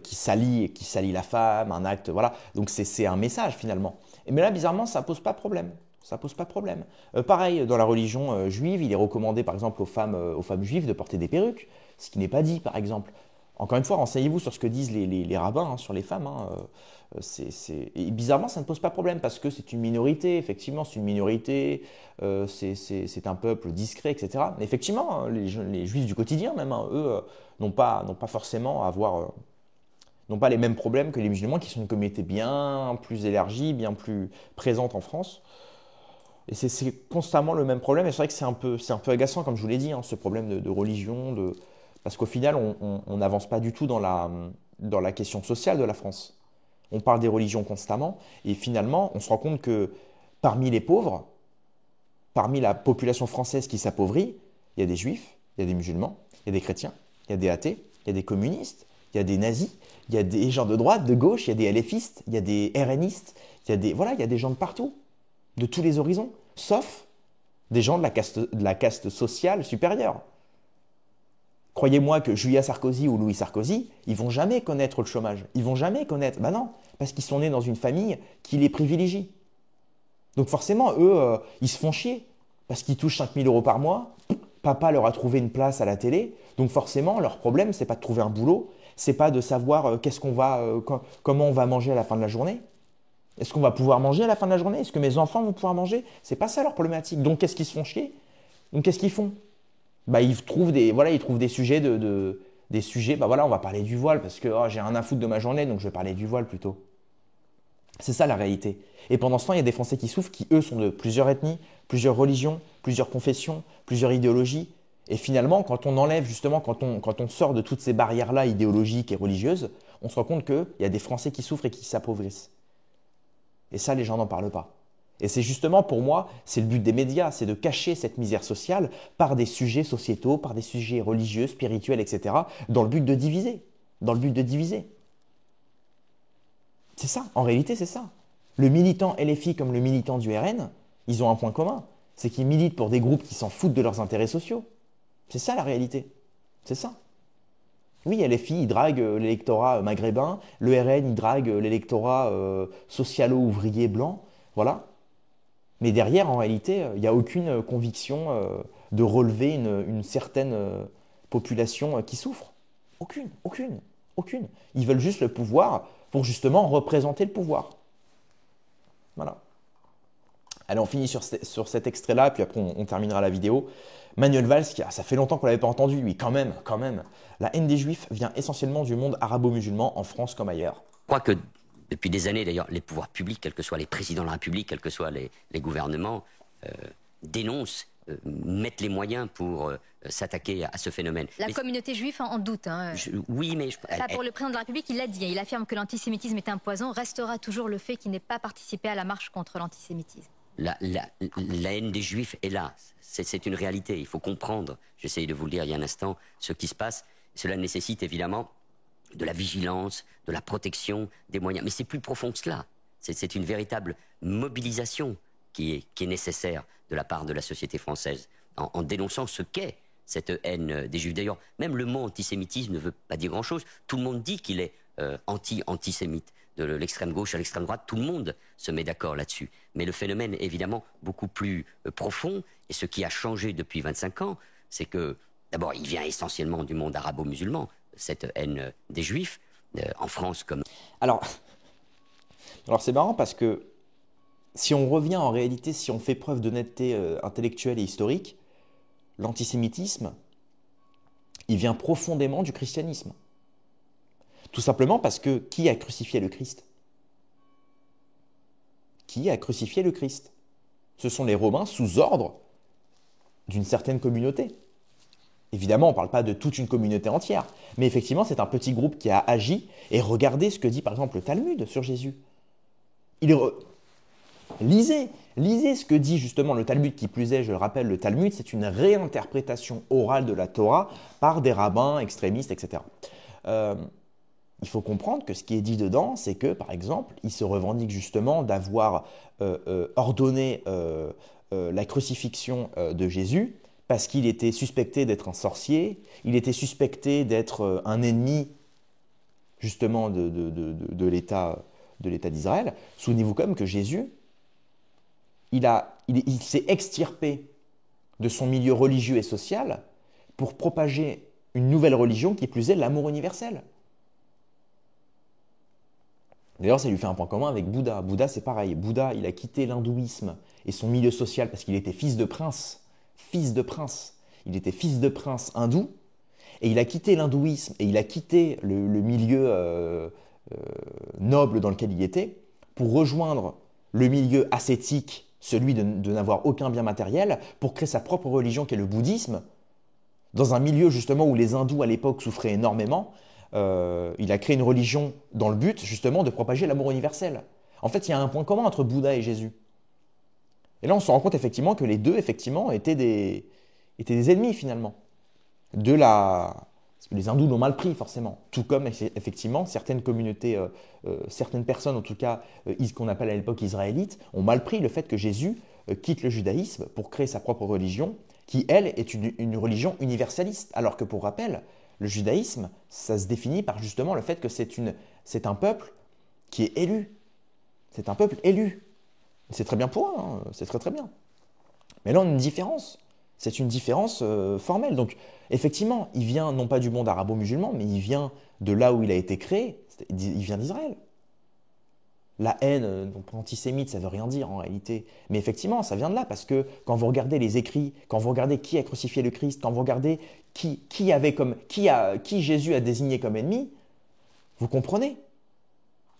qui salit la femme, un acte, voilà. Donc c'est un message finalement. Mais là, bizarrement, ça pose pas de problème. Ça pose pas de problème. Pareil, dans la religion juive, il est recommandé par exemple aux femmes juives de porter des perruques, ce qui n'est pas dit par exemple. Encore une fois, renseignez-vous sur ce que disent les rabbins sur les femmes. Et bizarrement, ça ne pose pas de problème parce que c'est une minorité. Effectivement, c'est une minorité. C'est un peuple discret, etc. Mais effectivement, les juifs du quotidien, même, eux, n'ont pas forcément à avoir... n'ont pas les mêmes problèmes que les musulmans qui sont une communauté bien plus élargie, bien plus présente en France. Et c'est constamment le même problème. Et c'est vrai que c'est un peu agaçant, comme je vous l'ai dit, ce problème de religion, parce qu'au final, on n'avance pas du tout dans la question sociale de la France. On parle des religions constamment, et finalement, on se rend compte que parmi les pauvres, parmi la population française qui s'appauvrit, il y a des juifs, il y a des musulmans, il y a des chrétiens, il y a des athées, il y a des communistes, il y a des nazis, il y a des gens de droite, de gauche, il y a des LFistes, il y a des RNistes, il y a des gens de partout, de tous les horizons, sauf des gens de la caste sociale supérieure. Croyez-moi que Julia Sarkozy ou Louis Sarkozy, ils vont jamais connaître le chômage. Ils vont jamais connaître. Ben non, parce qu'ils sont nés dans une famille qui les privilégie. Donc forcément, eux, ils se font chier. Parce qu'ils touchent 5 000 € par mois, papa leur a trouvé une place à la télé, donc forcément, leur problème, c'est pas de trouver un boulot, c'est pas de savoir comment on va manger à la fin de la journée. Est-ce qu'on va pouvoir manger à la fin de la journée? Est-ce que mes enfants vont pouvoir manger? C'est pas ça leur problématique. Donc qu'est-ce qu'ils se font chier? Donc qu'est-ce qu'ils font? Bah ils trouvent des sujets des sujets. Bah voilà, on va parler du voile parce que j'ai rien à foutre de ma journée, donc je vais parler du voile plutôt. C'est ça la réalité. Et pendant ce temps, il y a des Français qui souffrent, qui eux sont de plusieurs ethnies, plusieurs religions, plusieurs confessions, plusieurs idéologies. Et finalement, quand on enlève justement, quand on sort de toutes ces barrières-là idéologiques et religieuses, on se rend compte qu'il y a des Français qui souffrent et qui s'appauvrissent. Et ça, les gens n'en parlent pas. Et c'est justement, pour moi, c'est le but des médias, c'est de cacher cette misère sociale par des sujets sociétaux, par des sujets religieux, spirituels, etc., dans le but de diviser. Dans le but de diviser. C'est ça, en réalité, c'est ça. Le militant LFI comme le militant du RN, ils ont un point commun, c'est qu'ils militent pour des groupes qui s'en foutent de leurs intérêts sociaux. C'est ça la réalité. C'est ça. Oui, LFI, il drague l'électorat maghrébin, le RN, il drague l'électorat socialo-ouvrier blanc, voilà. Mais derrière, en réalité, il n'y a aucune conviction de relever une certaine population qui souffre. Aucune. Ils veulent juste le pouvoir pour justement représenter le pouvoir. Voilà. Allez, on finit sur cet extrait-là, puis après on terminera la vidéo. Manuel Valls, ça fait longtemps qu'on ne l'avait pas entendu, lui, quand même. La haine des Juifs vient essentiellement du monde arabo-musulman, en France comme ailleurs. Je crois que depuis des années, d'ailleurs, les pouvoirs publics, quels que soient les présidents de la République, quels que soient les gouvernements, dénoncent, mettent les moyens pour s'attaquer à ce phénomène. La communauté juive en doute. Oui, mais... Ça, pour le président de la République, il l'a dit. Il affirme que l'antisémitisme est un poison. Restera toujours le fait qu'il n'ait pas participé à la marche contre l'antisémitisme. La haine des Juifs est là. C'est une réalité. Il faut comprendre, j'essayais de vous le dire il y a un instant, ce qui se passe. Cela nécessite évidemment de la vigilance, de la protection, des moyens. Mais c'est plus profond que cela. C'est une véritable mobilisation qui est nécessaire de la part de la société française en dénonçant ce qu'est cette haine des Juifs. D'ailleurs, même le mot antisémitisme ne veut pas dire grand-chose. Tout le monde dit qu'il est antisémite. De l'extrême gauche à l'extrême droite, tout le monde se met d'accord là-dessus. Mais le phénomène est évidemment beaucoup plus profond. Et ce qui a changé depuis 25 ans, c'est que, d'abord, il vient essentiellement du monde arabo-musulman, cette haine des Juifs, en France comme... Alors c'est marrant parce que si on revient en réalité, si on fait preuve d'honnêteté intellectuelle et historique, l'antisémitisme, il vient profondément du christianisme. Tout simplement parce que qui a crucifié le Christ? Qui a crucifié le Christ? Ce sont les Romains sous ordre d'une certaine communauté. Évidemment, on ne parle pas de toute une communauté entière, mais effectivement, c'est un petit groupe qui a agi. Et regardez ce que dit par exemple le Talmud sur Jésus. Lisez ce que dit justement le Talmud, qui plus est, je le rappelle, le Talmud, c'est une réinterprétation orale de la Torah par des rabbins extrémistes, etc. Il faut comprendre que ce qui est dit dedans, c'est que, par exemple, il se revendique justement d'avoir ordonné la crucifixion de Jésus parce qu'il était suspecté d'être un sorcier, il était suspecté d'être un ennemi justement de l'État d'Israël. Souvenez-vous quand même que Jésus, il s'est extirpé de son milieu religieux et social pour propager une nouvelle religion qui plus est l'amour universel. D'ailleurs, ça lui fait un point commun avec Bouddha. Bouddha, c'est pareil. Bouddha, il a quitté l'hindouisme et son milieu social parce qu'il était fils de prince. Fils de prince. Il était fils de prince hindou. Et il a quitté l'hindouisme et il a quitté le milieu noble dans lequel il était pour rejoindre le milieu ascétique, celui de n'avoir aucun bien matériel, pour créer sa propre religion qui est le bouddhisme, dans un milieu justement où les hindous à l'époque souffraient énormément. Il a créé une religion dans le but, justement, de propager l'amour universel. En fait, il y a un point commun entre Bouddha et Jésus. Et là, on se rend compte, effectivement, que les deux, effectivement, étaient des ennemis, finalement. Parce que les hindous l'ont mal pris, forcément. Tout comme, effectivement, certaines communautés, certaines personnes, en tout cas, qu'on appelle à l'époque israélites, ont mal pris le fait que Jésus quitte le judaïsme pour créer sa propre religion, qui, elle, est une religion universaliste. Alors que, pour rappel, le judaïsme, ça se définit par justement le fait que c'est un peuple qui est élu. C'est un peuple élu. C'est très bien pour eux, hein, c'est très très bien. Mais là, on a une différence. C'est une différence formelle. Donc, effectivement, il vient non pas du monde arabo-musulman, mais il vient de là où il a été créé. Il vient d'Israël. La haine, donc antisémite, ça ne veut rien dire en réalité. Mais effectivement, ça vient de là, parce que quand vous regardez les écrits, quand vous regardez qui a crucifié le Christ, quand vous regardez qui Jésus a désigné comme ennemi, vous comprenez.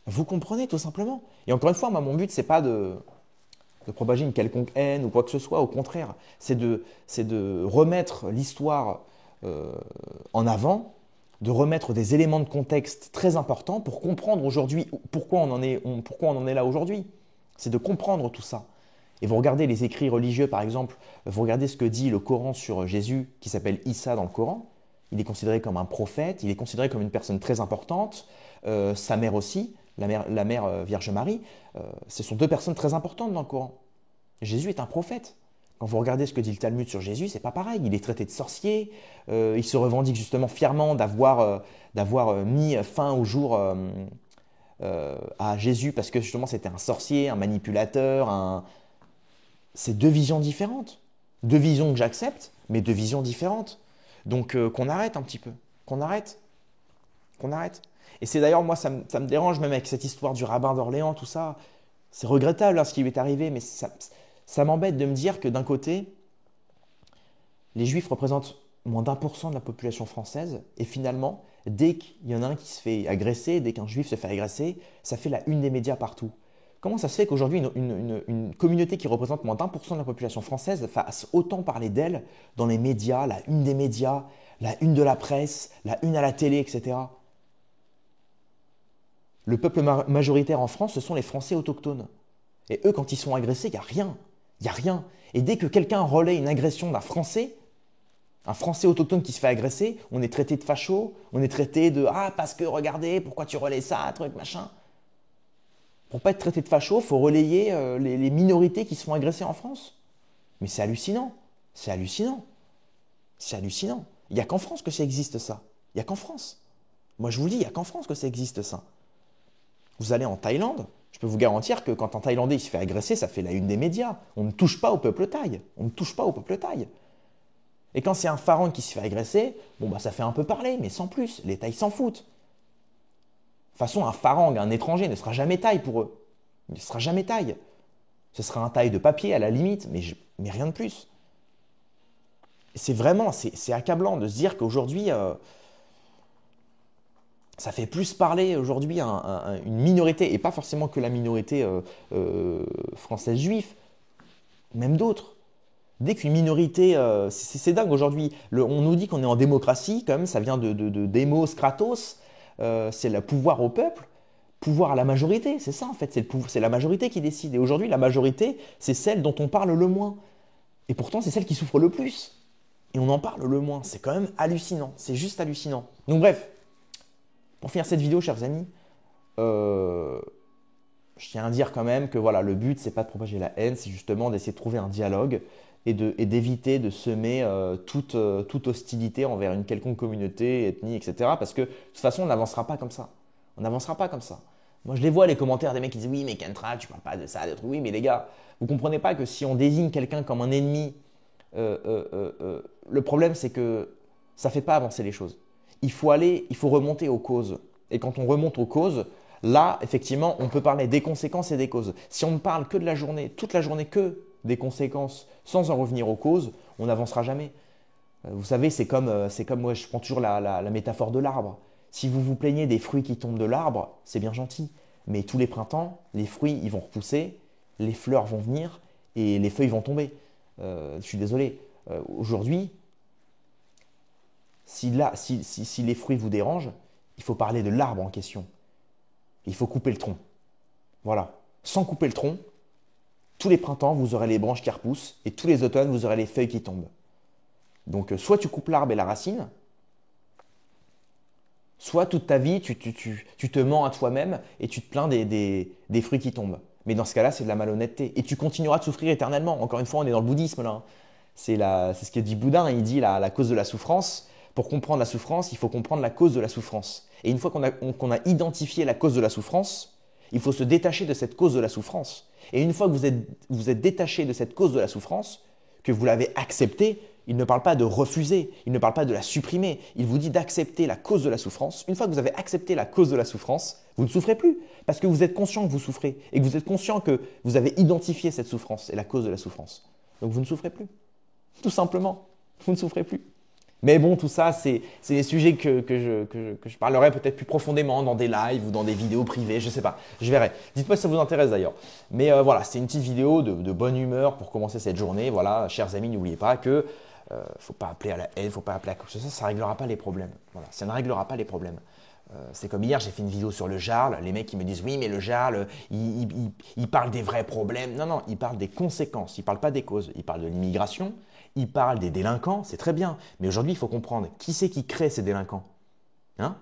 Vous comprenez tout simplement. Et encore une fois, moi, mon but, c'est pas de propager une quelconque haine ou quoi que ce soit. Au contraire, c'est de remettre l'histoire en avant, de remettre des éléments de contexte très importants pour comprendre aujourd'hui pourquoi on en est là aujourd'hui. C'est de comprendre tout ça. Et vous regardez les écrits religieux, par exemple, vous regardez ce que dit le Coran sur Jésus, qui s'appelle Issa dans le Coran. Il est considéré comme un prophète, il est considéré comme une personne très importante, sa mère aussi, la mère Vierge Marie, ce sont deux personnes très importantes dans le Coran. Jésus est un prophète. Quand vous regardez ce que dit le Talmud sur Jésus, c'est pas pareil. Il est traité de sorcier, il se revendique justement fièrement d'avoir mis fin au jour à Jésus parce que justement c'était un sorcier, un manipulateur. C'est deux visions différentes. Deux visions que j'accepte, mais deux visions différentes. Donc qu'on arrête un petit peu, qu'on arrête. Et c'est d'ailleurs, moi, ça me dérange même avec cette histoire du rabbin d'Orléans, tout ça. C'est regrettable ce qui lui est arrivé, mais ça m'embête de me dire que d'un côté, les Juifs représentent moins d'1% de la population française, et finalement, dès qu'il y en a un qui se fait agresser, dès qu'un Juif se fait agresser, ça fait la une des médias partout. Comment ça se fait qu'aujourd'hui, une communauté qui représente moins d'1% de la population française fasse autant parler d'elle dans les médias, la une des médias, la une de la presse, la une à la télé, etc. Le peuple majoritaire en France, ce sont les Français autochtones. Et eux, quand ils sont agressés, il n'y a rien. Il n'y a rien. Et dès que quelqu'un relaie une agression d'un Français, un Français autochtone qui se fait agresser, on est traité de facho, on est traité de « Ah, parce que regardez, pourquoi tu relais ça, truc, machin ». Pour ne pas être traité de facho, il faut relayer les minorités qui se font agresser en France. Mais c'est hallucinant. C'est hallucinant. C'est hallucinant. Il n'y a qu'en France que ça existe, ça. Il n'y a qu'en France. Moi, je vous le dis, il n'y a qu'en France que ça existe, ça. Vous allez en Thaïlande, je peux vous garantir que quand un Thaïlandais il se fait agresser, ça fait la une des médias. On ne touche pas au peuple thaï. On ne touche pas au peuple thaï. Et quand c'est un pharaon qui se fait agresser, bon bah ça fait un peu parler, mais sans plus. Les Thaïs s'en foutent. De toute façon, un pharaon, un étranger, ne sera jamais thaï pour eux. Il ne sera jamais thaï. Ce sera un thaï de papier à la limite, mais rien de plus. C'est vraiment, c'est accablant de se dire qu'aujourd'hui, ça fait plus parler aujourd'hui une minorité, et pas forcément que la minorité française juive, même d'autres. Dès qu'une minorité, c'est dingue aujourd'hui, on nous dit qu'on est en démocratie, quand même, ça vient de démos, kratos, c'est le pouvoir au peuple, pouvoir à la majorité, c'est ça en fait, c'est la majorité qui décide. Et aujourd'hui, la majorité, c'est celle dont on parle le moins. Et pourtant, c'est celle qui souffre le plus. Et on en parle le moins. C'est quand même hallucinant, c'est juste hallucinant. Donc bref, pour finir cette vidéo, chers amis, je tiens à dire quand même que voilà, le but, c'est pas de propager la haine, c'est justement d'essayer de trouver un dialogue et d'éviter de semer toute hostilité envers une quelconque communauté, ethnie, etc. Parce que de toute façon, on n'avancera pas comme ça. On n'avancera pas comme ça. Moi, je les vois, les commentaires des mecs qui disent « Oui, mais Kentra, tu parles pas de ça, de trucs. » Oui, mais les gars, vous comprenez pas que si on désigne quelqu'un comme un ennemi, le problème, c'est que ça fait pas avancer les choses. Il faut remonter aux causes. Et quand on remonte aux causes, là, effectivement, on peut parler des conséquences et des causes. Si on ne parle que de la journée, toute la journée, que des conséquences, sans en revenir aux causes, on n'avancera jamais. Vous savez, c'est comme moi, je prends toujours la métaphore de l'arbre. Si vous vous plaignez des fruits qui tombent de l'arbre, c'est bien gentil. Mais tous les printemps, les fruits, ils vont repousser, les fleurs vont venir et les feuilles vont tomber. Je suis désolé. Aujourd'hui, si les fruits vous dérangent, il faut parler de l'arbre en question. Il faut couper le tronc. Voilà. Sans couper le tronc, tous les printemps, vous aurez les branches qui repoussent et tous les automnes, vous aurez les feuilles qui tombent. Donc, soit tu coupes l'arbre et la racine, soit toute ta vie, tu te mens à toi-même et tu te plains des fruits qui tombent. Mais dans ce cas-là, c'est de la malhonnêteté. Et tu continueras de souffrir éternellement. Encore une fois, on est dans le bouddhisme là. C'est ce que dit Bouddha. Il dit la cause de la souffrance. Pour comprendre la souffrance, il faut comprendre la cause de la souffrance. Et une fois qu'on a identifié la cause de la souffrance, il faut se détacher de cette cause de la souffrance. Et une fois que vous êtes détaché de cette cause de la souffrance, que vous l'avez acceptée, il ne parle pas de refuser, il ne parle pas de la supprimer, il vous dit d'accepter la cause de la souffrance. Une fois que vous avez accepté la cause de la souffrance, vous ne souffrez plus, parce que vous êtes conscient que vous souffrez, et que vous êtes conscient que vous avez identifié cette souffrance et la cause de la souffrance. Donc vous ne souffrez plus, tout simplement, vous ne souffrez plus. Mais bon, tout ça, c'est des sujets que je parlerai peut-être plus profondément dans des lives ou dans des vidéos privées, je ne sais pas, je verrai. Dites-moi si ça vous intéresse d'ailleurs. Mais voilà, c'est une petite vidéo de bonne humeur pour commencer cette journée. Voilà, chers amis, n'oubliez pas que faut pas appeler à la haine, faut pas appeler à quoi que ce soit, ça ne réglera pas les problèmes. Voilà, ça ne réglera pas les problèmes. C'est comme hier, j'ai fait une vidéo sur le Jarl. Les mecs, ils me disent oui, mais le Jarl, il parle des vrais problèmes. Non, non, il parle des conséquences. Il ne parle pas des causes. Il parle de l'immigration. Il parle des délinquants. C'est très bien. Mais aujourd'hui, il faut comprendre qui c'est qui crée ces délinquants. Hein?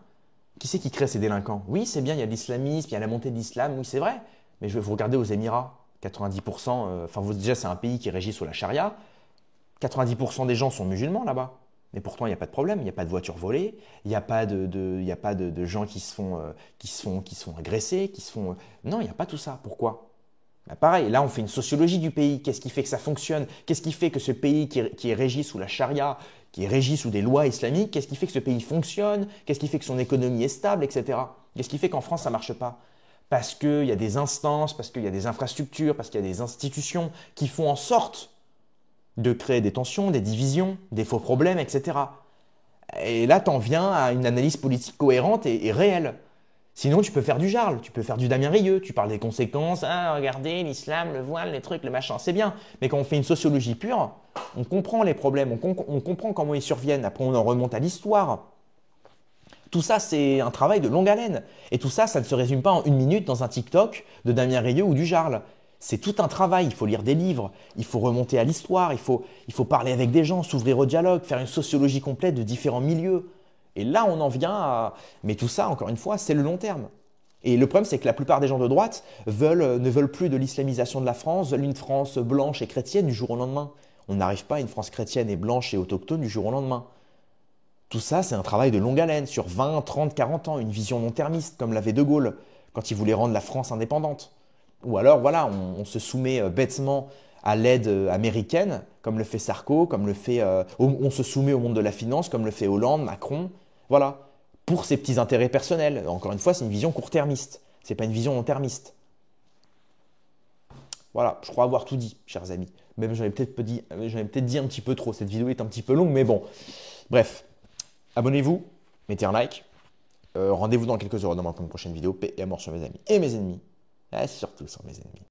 Qui c'est qui crée ces délinquants? Oui, c'est bien. Il y a l'islamisme, il y a la montée de l'islam. Oui, c'est vrai. Mais je vais vous regarder aux Émirats. 90%. Déjà, c'est un pays qui est régi sous la charia. 90% des gens sont musulmans là-bas. Mais pourtant, il n'y a pas de problème, il n'y a pas de voitures volées, il n'y a pas de gens qui se font agresser, Non, il n'y a pas tout ça. Pourquoi? Bah pareil, là, on fait une sociologie du pays. Qu'est-ce qui fait que ça fonctionne? Qu'est-ce qui fait que ce pays qui est régi sous la charia, qui est régi sous des lois islamiques, qu'est-ce qui fait que ce pays fonctionne? Qu'est-ce qui fait que son économie est stable, etc. Qu'est-ce qui fait qu'en France, ça ne marche pas? Parce qu'il y a des instances, parce qu'il y a des infrastructures, parce qu'il y a des institutions qui font en sorte de créer des tensions, des divisions, des faux problèmes, etc. Et là, tu en viens à une analyse politique cohérente et réelle. Sinon, tu peux faire du Jarl, tu peux faire du Damien Rieu, tu parles des conséquences, ah, regardez, l'islam, le voile, les trucs, le machin, c'est bien. Mais quand on fait une sociologie pure, on comprend les problèmes, on comprend comment ils surviennent, après on en remonte à l'histoire. Tout ça, c'est un travail de longue haleine. Et tout ça, ça ne se résume pas en 1 minute dans un TikTok de Damien Rieu ou du Jarl. C'est tout un travail, il faut lire des livres, il faut remonter à l'histoire, il faut parler avec des gens, s'ouvrir au dialogue, faire une sociologie complète de différents milieux. Et là, on en vient à... Mais tout ça, encore une fois, c'est le long terme. Et le problème, c'est que la plupart des gens de droite ne veulent plus de l'islamisation de la France, veulent une France blanche et chrétienne du jour au lendemain. On n'arrive pas à une France chrétienne et blanche et autochtone du jour au lendemain. Tout ça, c'est un travail de longue haleine, sur 20, 30, 40 ans, une vision long-termiste, comme l'avait De Gaulle, quand il voulait rendre la France indépendante. Ou alors, voilà, on se soumet bêtement à l'aide américaine, comme le fait Sarko, comme le fait... on se soumet au monde de la finance, comme le fait Hollande, Macron. Voilà, pour ses petits intérêts personnels. Encore une fois, c'est une vision court-termiste. Ce n'est pas une vision long-termiste. Voilà, je crois avoir tout dit, chers amis. Même j'en ai peut-être dit un petit peu trop. Cette vidéo est un petit peu longue, mais bon. Bref, abonnez-vous, mettez un like. Rendez-vous dans quelques heures dans ma prochaine vidéo. Paix et amour sur mes amis et mes ennemis. Et surtout sur mes ennemis.